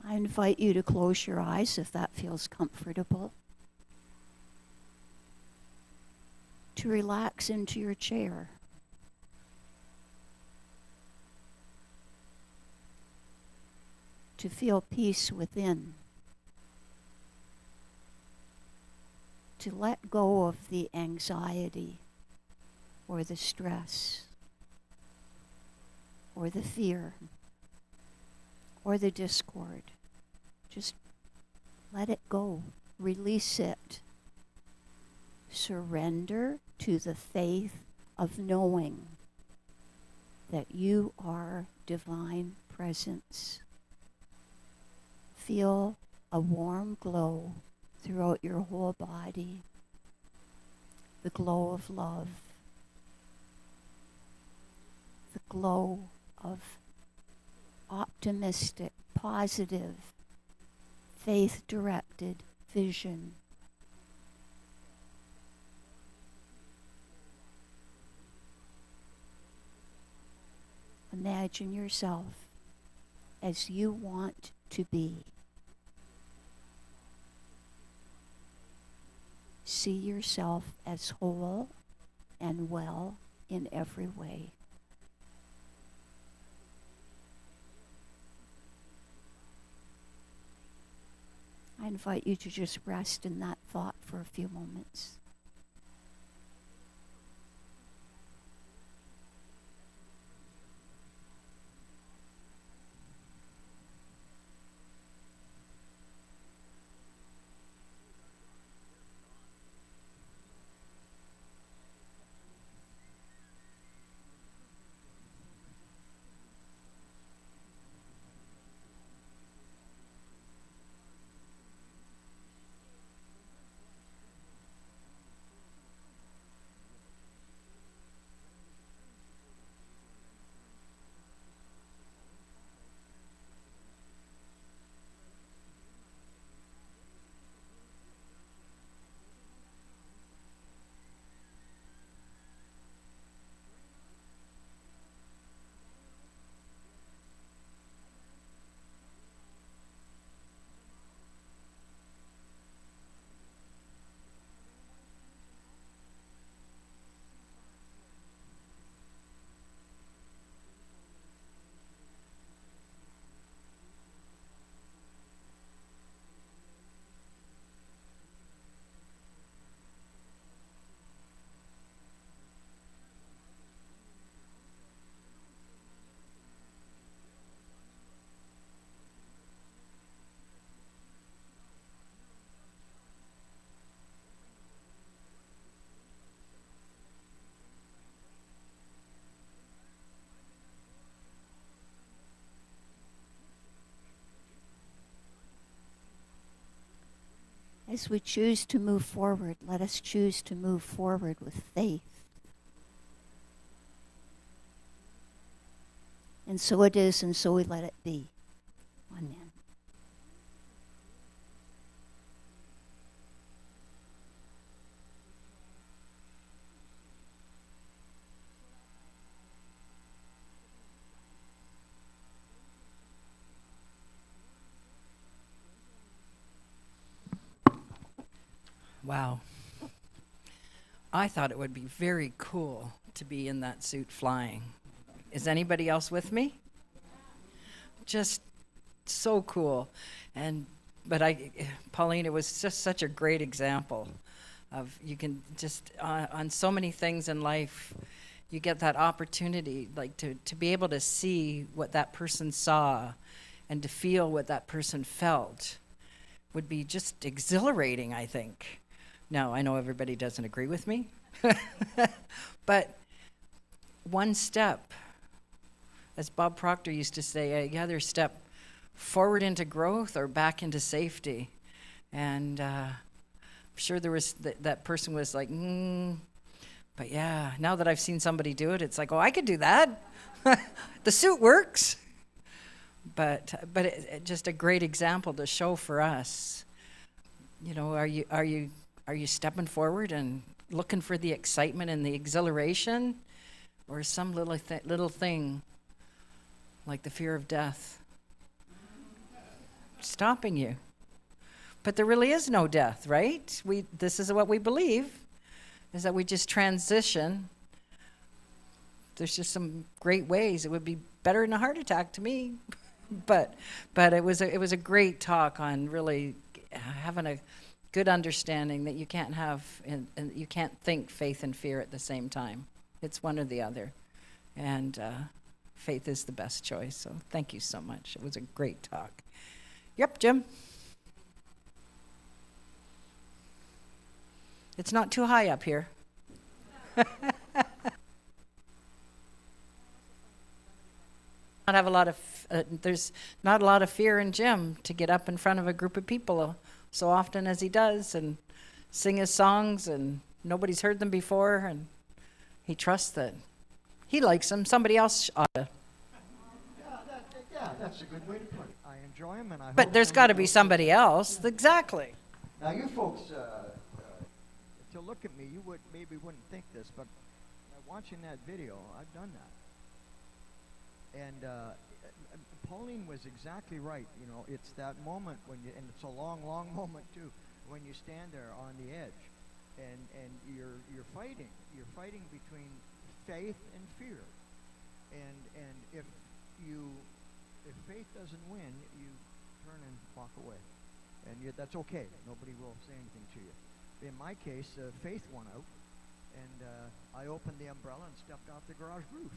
I invite you to close your eyes if that feels comfortable. To relax into your chair. To feel peace within. To let go of the anxiety or the stress or the fear or the discord. Just let it go. Release it. Surrender to the faith of knowing that you are divine presence. Feel a warm glow throughout your whole body, the glow of love, the glow of optimistic, positive, faith-directed vision. Imagine yourself as you want to be. See yourself as whole and well in every way. I invite you to just rest in that thought for a few moments. As we choose to move forward, let us choose to move forward with faith. And so it is, and so we let it be. Amen. Wow. I thought it would be very cool to be in that suit flying. Is anybody else with me? Just so cool. But Pauline, it was just such a great example of you can just, on so many things in life, you get that opportunity, like to be able to see what that person saw and to feel what that person felt would be just exhilarating, I think. Now, I know everybody doesn't agree with me, but one step, as Bob Proctor used to say, the other step forward into growth or back into safety. And I'm sure there was that person was like, but yeah, now that I've seen somebody do it, it's like, oh, I could do that. The suit works. But just a great example to show for us. You know, are you stepping forward and looking for the excitement and the exhilaration, or some little thing like the fear of death stopping you? But there really is no death, right? This is what we believe, is that we just transition. There's just some great ways. It would be better than a heart attack to me. But it was a great talk on really having a good understanding that you can't have and you can't think faith and fear at the same time. It's one or the other, and faith is the best choice. So thank you so much. It was a great talk. Yep, Jim. It's not too high up here. have a lot of, there's not a lot of fear in Jim to get up in front of a group of people so often as he does and sing his songs, and nobody's heard them before, and he trusts that he likes them. Somebody else ought to. Yeah, that's a good way to put it. I enjoy them, and I But hope there's got to be somebody else. Exactly. Now, you folks, to look at me, you maybe wouldn't think this, but watching that video, I've done that. And Pauline was exactly right. You know, it's that moment when you, and it's a long, long moment too, when you stand there on the edge, and you're fighting between faith and fear, and if faith doesn't win, you turn and walk away, and that's okay. Nobody will say anything to you. In my case, faith won out, and I opened the umbrella and stepped off the garage roof,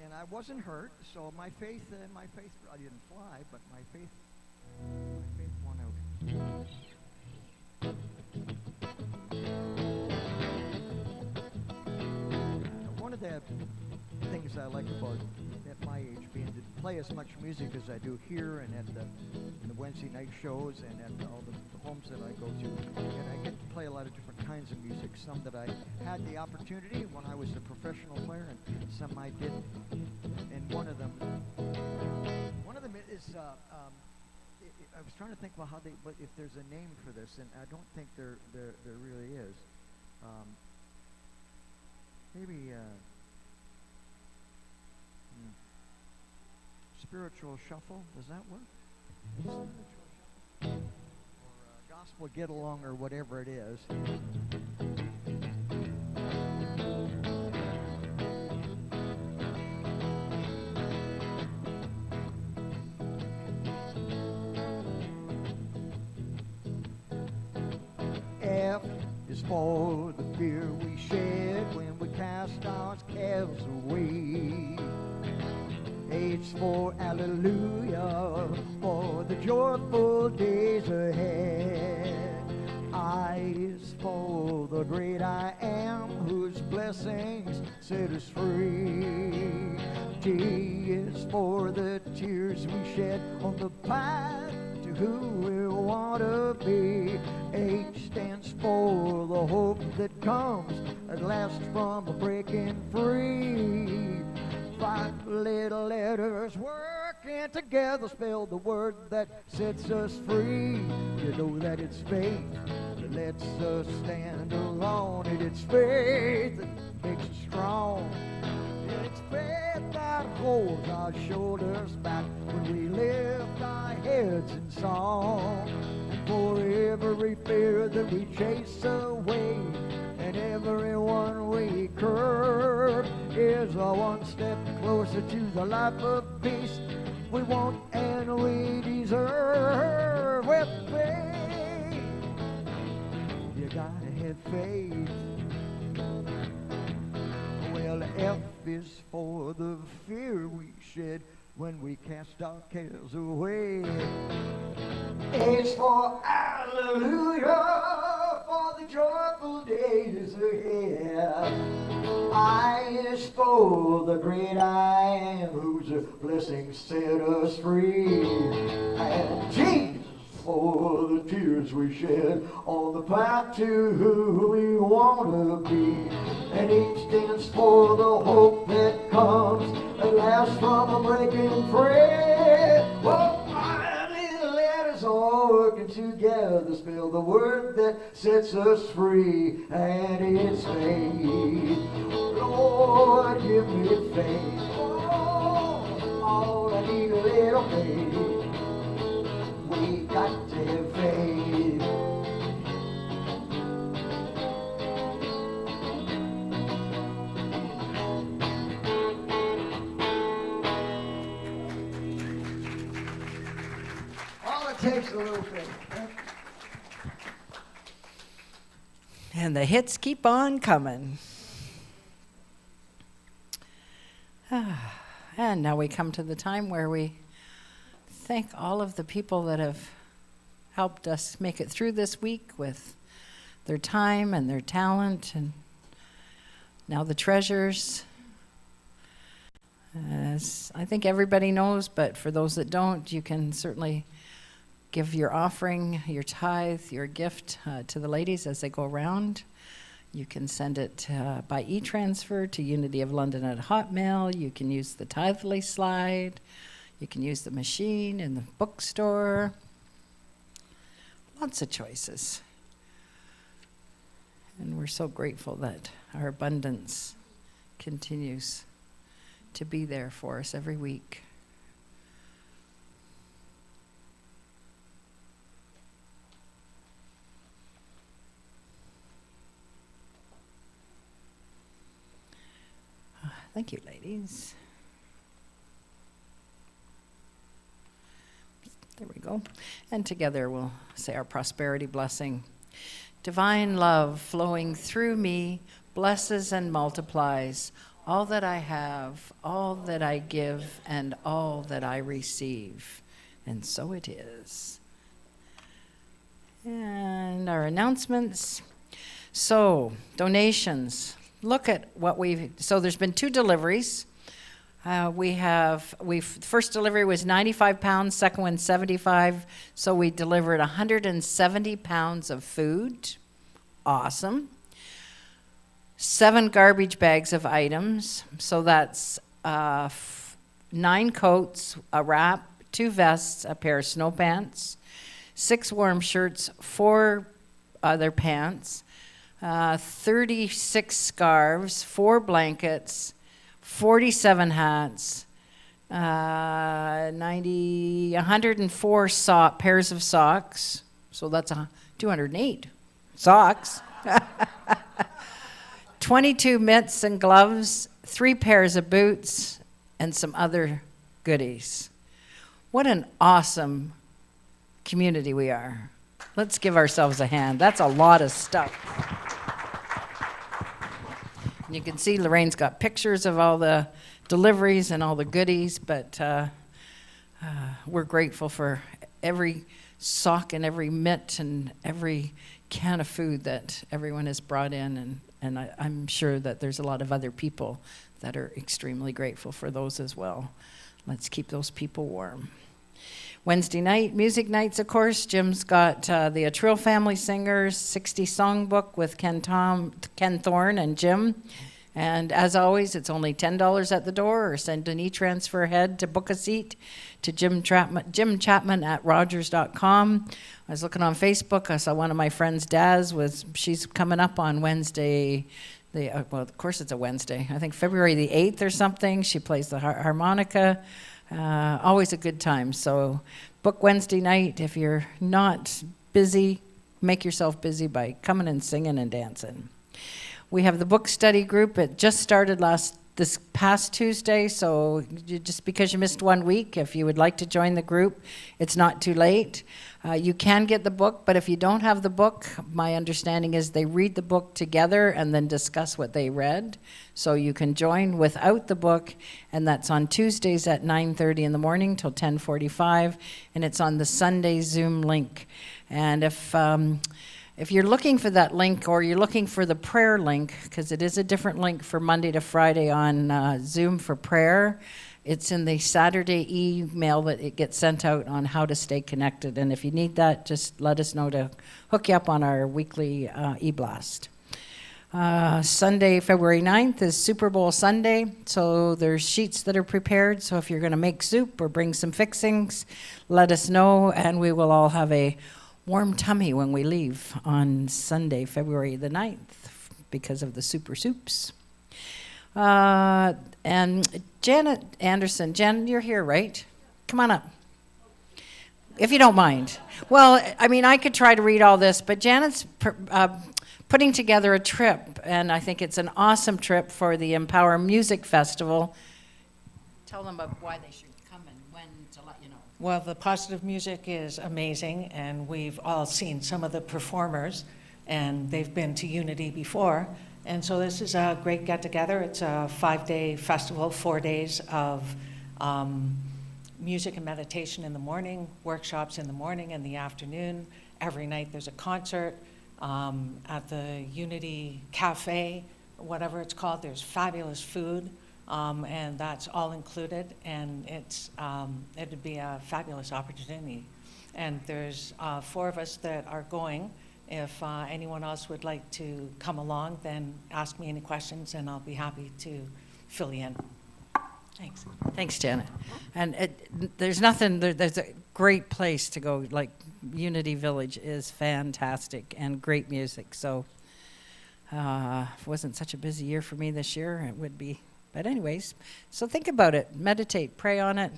and I wasn't hurt. So my faith, I didn't fly, but my faith won out. One of the things I like about at my age being to play as much music as I do here and at the Wednesday night shows and at all the homes that I go to, and I get to play a lot of different kinds of music, some that I had the opportunity when I was a professional player and some I didn't. And one of them is I was trying to think about but if there's a name for this, and I don't think there really is. Maybe spiritual shuffle, does that work? Spiritual shuffle? Or gospel get along, or whatever it is. F is for the fear we shed when we cast our cares away. H for hallelujah, for the joyful days ahead. I is for the great I am, whose blessings set us free. T is for the tears we shed on the path to who we want to be. H stands for the hope that comes at last from a breaking free. 5 little letters working together spell the word that sets us free. You know that it's faith that lets us stand alone, and it's faith that makes us strong. And it's faith that holds our shoulders back when we lift our heads in song. And for every fear that we chase away, and everyone we curb is a one step closer to the life of peace we want and we deserve. With faith, you gotta have faith. Well, F is for the fear we shed when we cast our cares away. H for hallelujah, for the joyful days ahead. I is for the great I am, whose blessings set us free. And G for the tears we shed on the path to who we want to be. And H stands for the hope that comes at last from a breaking free. Well, my little letters all working together spell the word that sets us free, and it's faith. Lord, give me faith. Oh, I need a little faith. We got to have faith. All it takes a little faith. And the hits keep on coming. And now we come to the time where we thank all of the people that have helped us make it through this week with their time and their talent, and now the treasures. As I think everybody knows, but for those that don't, you can certainly give your offering, your tithe, your gift to the ladies as they go around. You can send it by e-transfer to Unity of London at Hotmail. You can use the Tithely slide. You can use the machine in the bookstore. Lots of choices. And we're so grateful that our abundance continues to be there for us every week. Thank you, ladies. There we go. And together we'll say our prosperity blessing. Divine love flowing through me blesses and multiplies all that I have, all that I give, and all that I receive. And so it is. And our announcements. So, donations. Look at what so there's been 2 deliveries. First delivery was 95 pounds, second one 75. So we delivered 170 pounds of food. Awesome. 7 garbage bags of items. So that's 9 coats, a wrap, 2 vests, a pair of snow pants, 6 warm shirts, 4 other pants, 36 scarves, 4 blankets, 47 hats, 104 pairs of socks. So that's 208 socks. 22 mitts and gloves, 3 pairs of boots, and some other goodies. What an awesome community we are. Let's give ourselves a hand. That's a lot of stuff. And you can see Lorraine's got pictures of all the deliveries and all the goodies, but we're grateful for every sock and every mitt and every can of food that everyone has brought in, and I'm sure that there's a lot of other people that are extremely grateful for those as well. Let's keep those people warm. Wednesday night, music nights, of course. Jim's got the Atrill Family Singers 60 Songbook with Ken Thorne and Jim. And as always, it's only $10 at the door, or send an e-transfer ahead to book a seat to Jim Chapman at Rogers.com. I was looking on Facebook. I saw one of my friends, Daz, she's coming up on Wednesday. Well, of course it's a Wednesday. I think February the 8th or something. She plays the harmonica. Always a good time. So book Wednesday night. If you're not busy, make yourself busy by coming and singing and dancing. We have the book study group. It just started this past Tuesday, so just because you missed 1 week, if you would like to join the group, it's not too late. You can get the book, but if you don't have the book, my understanding is they read the book together and then discuss what they read. So you can join without the book, and that's on Tuesdays at 9:30 in the morning till 10:45, and it's on the Sunday Zoom link. And if you're looking for that link, or you're looking for the prayer link, because it is a different link for Monday to Friday on Zoom for prayer, it's in the Saturday email that it gets sent out on how to stay connected. And if you need that, just let us know to hook you up on our weekly e-blast. Sunday, February 9th is Super Bowl Sunday, so there's sheets that are prepared. So if you're going to make soup or bring some fixings, let us know, and we will all have a warm tummy when we leave on Sunday, February the 9th, because of the super soups. And Janet Anderson. Jen, you're here, right? Come on up, if you don't mind. Well, I mean, I could try to read all this, but Janet's putting together a trip, and I think it's an awesome trip for the Empower Music Festival. Tell them about why they should come and when to let you know. Well, the positive music is amazing, and we've all seen some of the performers, and they've been to Unity before. And so this is a great get-together. It's a 5-day festival, 4 days of music and meditation in the morning, workshops in the morning and the afternoon. Every night there's a concert at the Unity Cafe, whatever it's called. There's fabulous food. and that's all included, and it'd be a fabulous opportunity. And there's 4 of us that are going. If anyone else would like to come along, then ask me any questions, and I'll be happy to fill you in. Thanks. Thanks, Janet. And there's nothing, there's a great place to go. Like, Unity Village is fantastic and great music. So if it wasn't such a busy year for me this year, it would be. But anyways, so think about it, meditate, pray on it,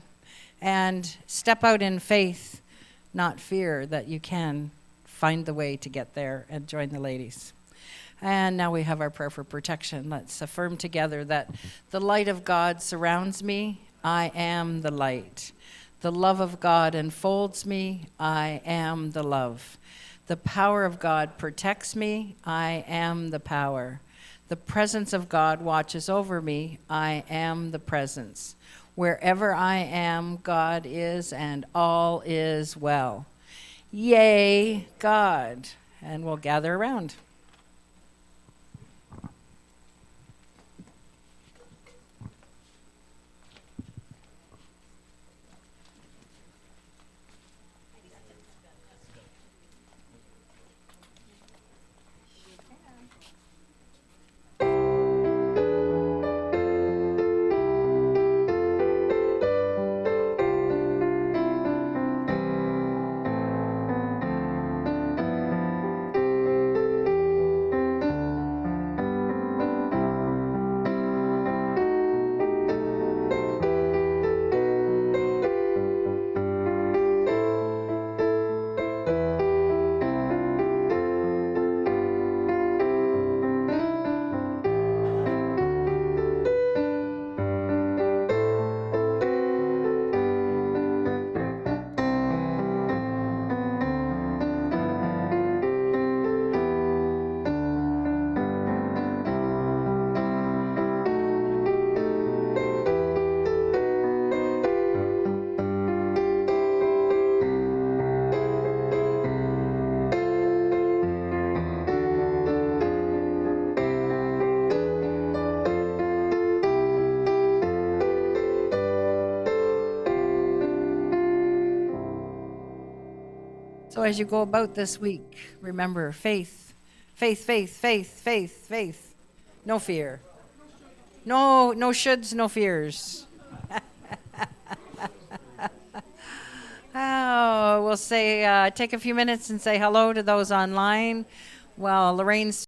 and step out in faith, not fear, that you can find the way to get there and join the ladies. And now we have our prayer for protection. Let's affirm together that the light of God surrounds me. I am the light. The love of God enfolds me. I am the love. The power of God protects me. I am the power. The presence of God watches over me. I am the presence. Wherever I am, God is, and all is well. Yay, God. And we'll gather around. So as you go about this week, remember faith, faith, faith, faith, faith, faith. No fear. No shoulds, no fears. Oh, we'll say, take a few minutes and say hello to those online. Well, Lorraine's